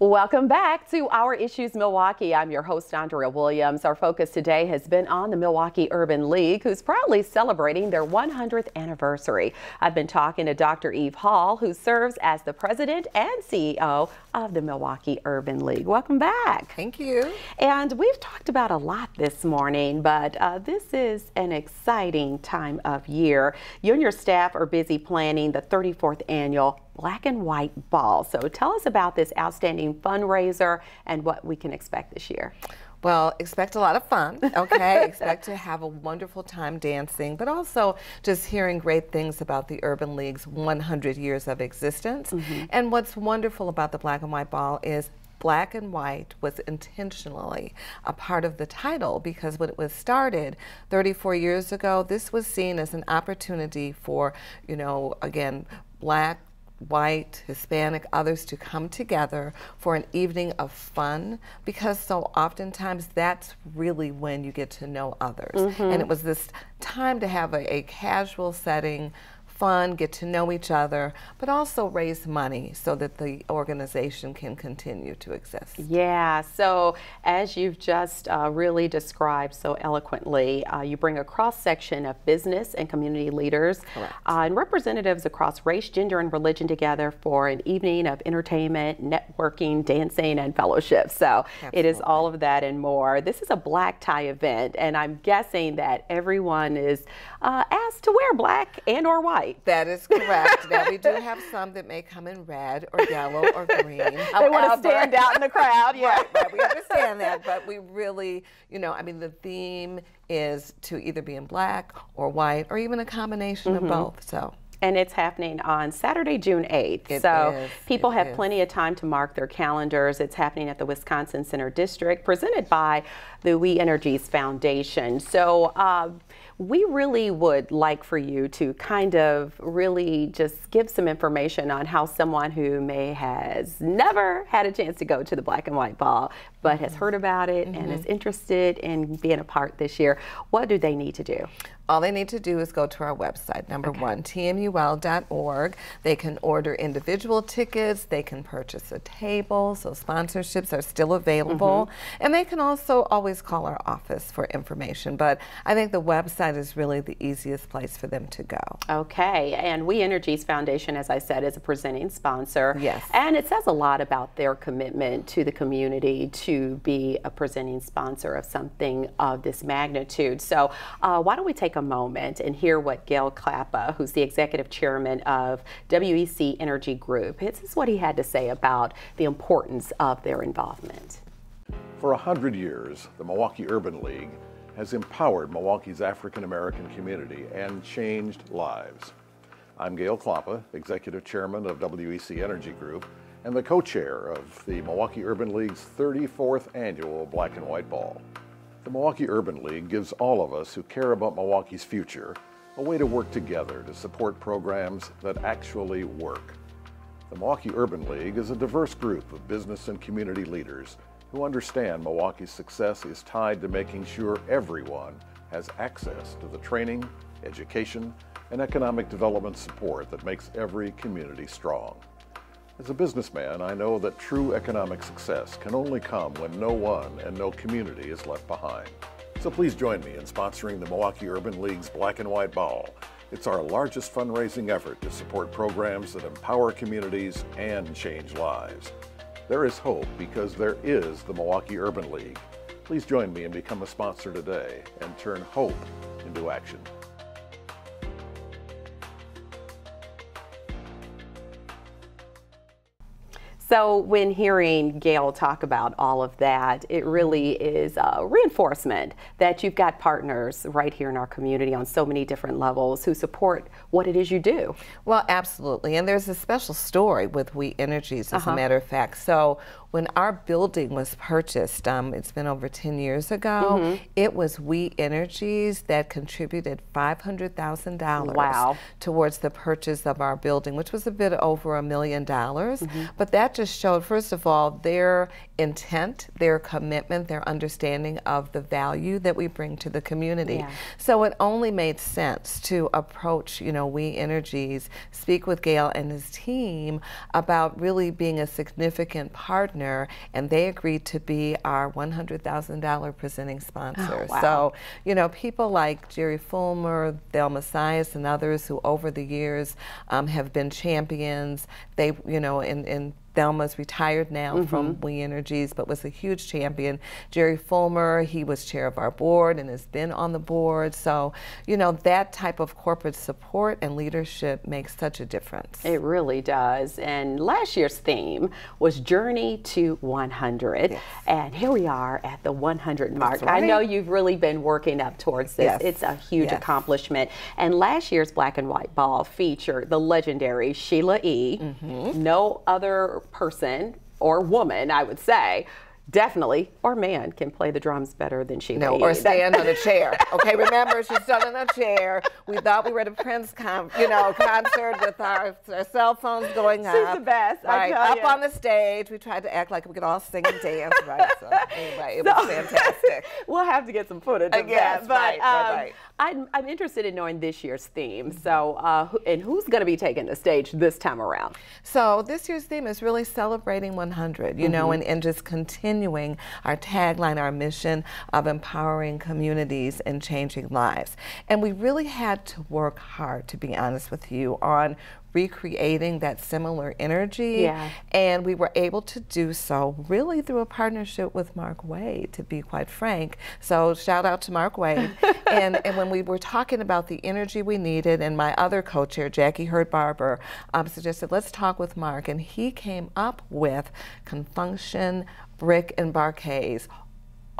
Welcome back to Our Issues Milwaukee. I'm your host, Andrea Williams. Our focus today has been on the Milwaukee Urban League, who's proudly celebrating their 100th anniversary. I've been talking to Dr. Eve Hall, who serves as the president and CEO of the Milwaukee Urban League. Welcome back. Thank you. And we've talked about a lot this morning, but this is an exciting time of year. You and your staff are busy planning the 34th annual Black and White Ball. So tell us about this outstanding fundraiser and what we can expect this year. Well, expect a lot of fun, okay? Expect to have a wonderful time dancing, but also just hearing great things about the Urban League's 100 years of existence. And what's wonderful about the Black and White Ball is Black and White was intentionally a part of the title, because when it was started 34 years ago, this was seen as an opportunity for, you know, again, Black, White, Hispanic, others to come together for an evening of fun, because so oftentimes that's really when you get to know others. And it was this time to have a casual setting, fun, get to know each other, but also raise money so that the organization can continue to exist. Yeah, so as you've just really described so eloquently, you bring a cross-section of business and community leaders and representatives across race, gender, and religion together for an evening of entertainment, networking, dancing, and fellowship. So it is all of that and more. This is a black tie event, and I'm guessing that everyone is asked to wear black and or white. That is correct. Now, we do have some that may come in red or yellow or green. They want to stand out in the crowd. Yeah. Right, we understand that, but we really, you know, I mean, the theme is to either be in black or white or even a combination of both. So. And it's happening on Saturday, June 8th. So people have plenty of time to mark their calendars. It's happening at the Wisconsin Center District, presented by the We Energies Foundation. So we really would like for you to kind of really just give some information on how someone who has never had a chance to go to the Black and White Ball, but has heard about it and is interested in being a part this year, what do they need to do? All they need to do is go to our website, number one, tmul.org. They can order individual tickets, they can purchase a table, so sponsorships are still available, and they can also always call our office for information, but I think the website is really the easiest place for them to go. Okay, and We Energies Foundation, as I said, is a presenting sponsor. Yes. And it says a lot about their commitment to the community to be a presenting sponsor of something of this magnitude. So why don't we take a moment and hear what Gail Klappa, who's the executive chairman of WEC Energy Group, this is what he had to say about the importance of their involvement. For 100 years, the Milwaukee Urban League has empowered Milwaukee's African American community and changed lives. I'm Gail Klappa, executive chairman of WEC Energy Group and the co-chair of the Milwaukee Urban League's 34th annual Black and White Ball. The Milwaukee Urban League gives all of us who care about Milwaukee's future a way to work together to support programs that actually work. The Milwaukee Urban League is a diverse group of business and community leaders who understand Milwaukee's success is tied to making sure everyone has access to the training, education, and economic development support that makes every community strong. As a businessman, I know that true economic success can only come when no one and no community is left behind. So please join me in sponsoring the Milwaukee Urban League's Black and White Ball. It's our largest fundraising effort to support programs that empower communities and change lives. There is hope because there is the Milwaukee Urban League. Please join me and become a sponsor today and turn hope into action. So when hearing Gail talk about all of that, it really is a reinforcement that you've got partners right here in our community on so many different levels who support what it is you do. Well, absolutely. And there's a special story with We Energies, as a matter of fact. So when our building was purchased, it's been over 10 years ago, it was We Energies that contributed $500,000 towards the purchase of our building, which was a bit over $1 million. But that just just showed, first of all, their intent, their commitment, their understanding of the value that we bring to the community. Yeah. So it only made sense to approach, We Energies, speak with Gail and his team about really being a significant partner, and they agreed to be our $100,000 presenting sponsor. Oh, wow. So, people like Jerry Fulmer, Thelma Sias, and others who over the years have been champions. They, in Thelma's retired now from We Energies, but was a huge champion. Jerry Fulmer, he was chair of our board and has been on the board. So, that type of corporate support and leadership makes such a difference. It really does. And last year's theme was Journey to 100. Yes. And here we are at the 100 mark. That's right. I know you've really been working up towards this. Yes. It's a huge accomplishment. And last year's Black and White Ball featured the legendary Sheila E. No other person or woman, I would say, definitely, or man, can play the drums better than she No, or stand on a chair. Okay, remember, she stood on a chair. We thought we were at a Prince concert with our cell phones going up. She's the best, right, I tell up on the stage. We tried to act like we could all sing and dance, right? So anyway, it was fantastic. We'll have to get some footage of yes, that. But right. I'm interested in knowing this year's theme. So, and who's going to be taking the stage this time around? So this year's theme is really celebrating 100, and just continuing our tagline, our mission of empowering communities and changing lives. And we really had to work hard, to be honest with you, on recreating that similar energy. Yeah. And we were able to do so really through a partnership with Mark Wade, to be quite frank. So shout out to Mark Wade. and when we were talking about the energy we needed, and my other co-chair, Jackie Hurd-Barber, suggested let's talk with Mark, and he came up with Confunction, Brick, and Barquets,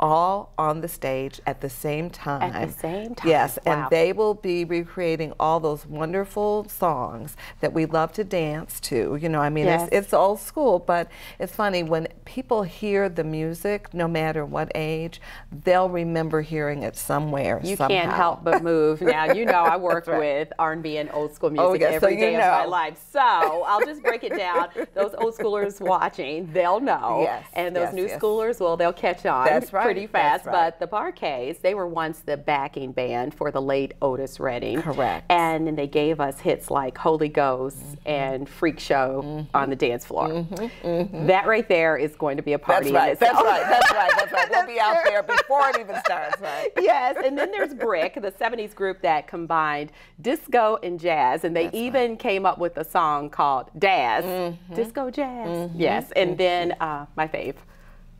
all on the stage at the same time. At the same time? Yes, wow. And they will be recreating all those wonderful songs that we love to dance to. Yes. It's old school, but it's funny, when people hear the music, no matter what age, they'll remember hearing it somewhere, You somehow. can't help but move. Now, I work with R&B and old school music every day of my life. So I'll just break it down. Those old schoolers watching, they'll know. Yes, and those new schoolers, well, they'll catch on. That's right. Pretty fast. That's right. But the Barquets, they were once the backing band for the late Otis Redding. Correct. And then they gave us hits like Holy Ghost and Freak Show on the dance floor. That right there is going to be a party. That's right. We'll be out there before it even starts, right? Yes, and then there's Brick, the 70s group that combined disco and jazz, and they even came up with a song called Daz, Disco Jazz. Yes, and then my fave,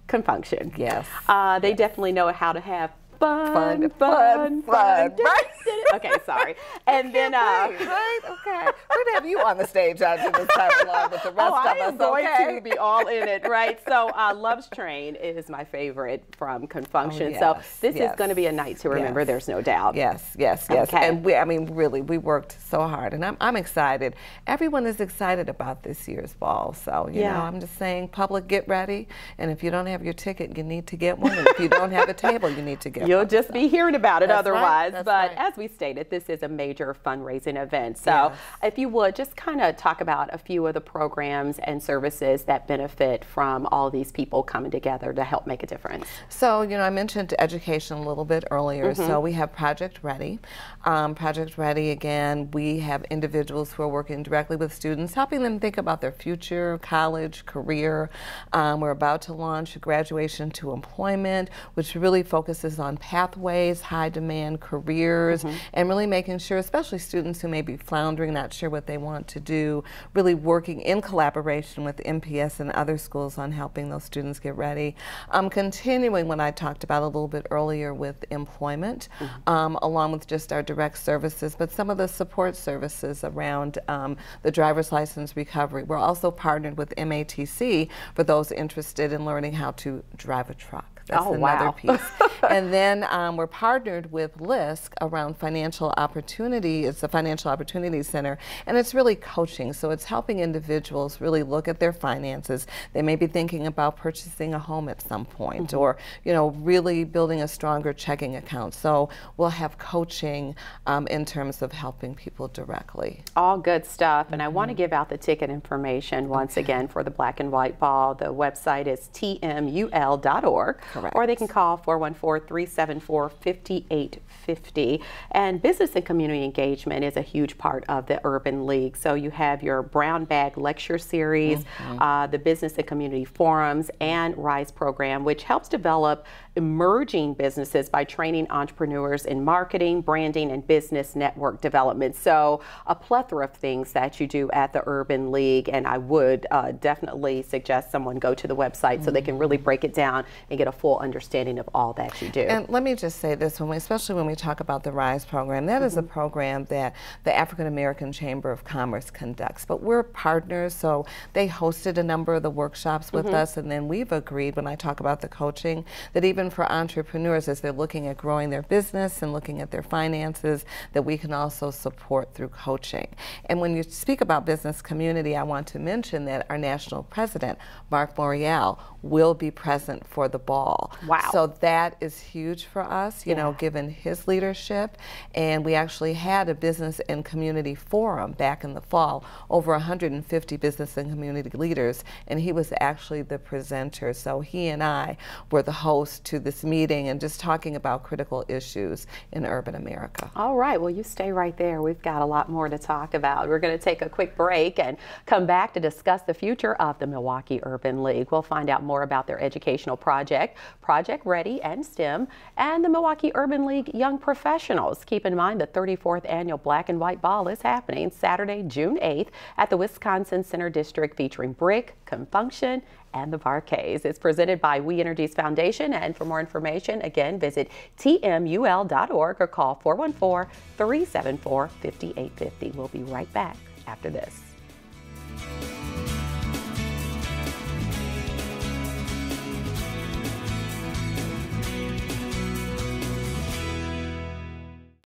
Confunction. Yes. They definitely know how to have fun. Right? Okay, sorry. And then, right? Okay. We're gonna have you on the stage this time along with the rest of us. I am going to be all in it, right? So, Love's Train is my favorite from Confunction. Yes, so this is going to be a night to remember. Yes. There's no doubt. Yes. Okay. And really, we worked so hard, and I'm excited. Everyone is excited about this year's ball. So I'm just saying, public, get ready. And if you don't have your ticket, you need to get one. And if you don't have a table, you need to get one. You'll just be hearing about it otherwise. Right. But as we stated, this is a major fundraising event. So if you would just kind of talk about a few of the programs and services that benefit from all these people coming together to help make a difference. So, I mentioned education a little bit earlier. So we have Project Ready. Project Ready, again, we have individuals who are working directly with students, helping them think about their future, college, career. We're about to launch Graduation to Employment, which really focuses on pathways, high demand careers, and really making sure, especially students who may be floundering, not sure what they want to do, really working in collaboration with MPS and other schools on helping those students get ready. Continuing what I talked about a little bit earlier with employment, along with just our direct services, but some of the support services around the driver's license recovery. We're also partnered with MATC for those interested in learning how to drive a truck. That's another wow. piece. And then we're partnered with LISC around financial opportunity. It's a financial opportunity center, and it's really coaching. So it's helping individuals really look at their finances. They may be thinking about purchasing a home at some point, or really building a stronger checking account. So we'll have coaching in terms of helping people directly. All good stuff. And I want to give out the ticket information once again for the Black and White Ball. The website is tmul.org. Correct. Or they can call 414-374-5850. And business and community engagement is a huge part of the Urban League. So you have your Brown Bag Lecture Series, the Business and Community Forums, and RISE program, which helps develop emerging businesses by training entrepreneurs in marketing, branding, and business network development. So a plethora of things that you do at the Urban League, and I would definitely suggest someone go to the website so they can really break it down and get a full understanding of all that you do. And let me just say this, especially when we talk about the RISE program, that is a program that the African American Chamber of Commerce conducts. But we're partners, so they hosted a number of the workshops with us, and then we've agreed, when I talk about the coaching, that even for entrepreneurs, as they're looking at growing their business and looking at their finances, that we can also support through coaching. And when you speak about business community, I want to mention that our national president, Mark Morial, will be present for the ball. Wow. So that is huge for us, you know, given his leadership. And we actually had a business and community forum back in the fall, over 150 business and community leaders, and he was actually the presenter. So he and I were the hosts to this meeting and just talking about critical issues in urban America. All right, well, you stay right there. We've got a lot more to talk about. We're going to take a quick break and come back to discuss the future of the Milwaukee Urban League. We'll find out more about their educational project, Project Ready and STEM, and the Milwaukee Urban League Young Professionals. Keep in mind the 34th annual Black and White Ball is happening Saturday, June 8th at the Wisconsin Center District, featuring Brick, Confunction, and the Varcays. It's presented by We Energies Foundation, and for more information, again, visit tmul.org or call 414-374-5850. We'll be right back after this.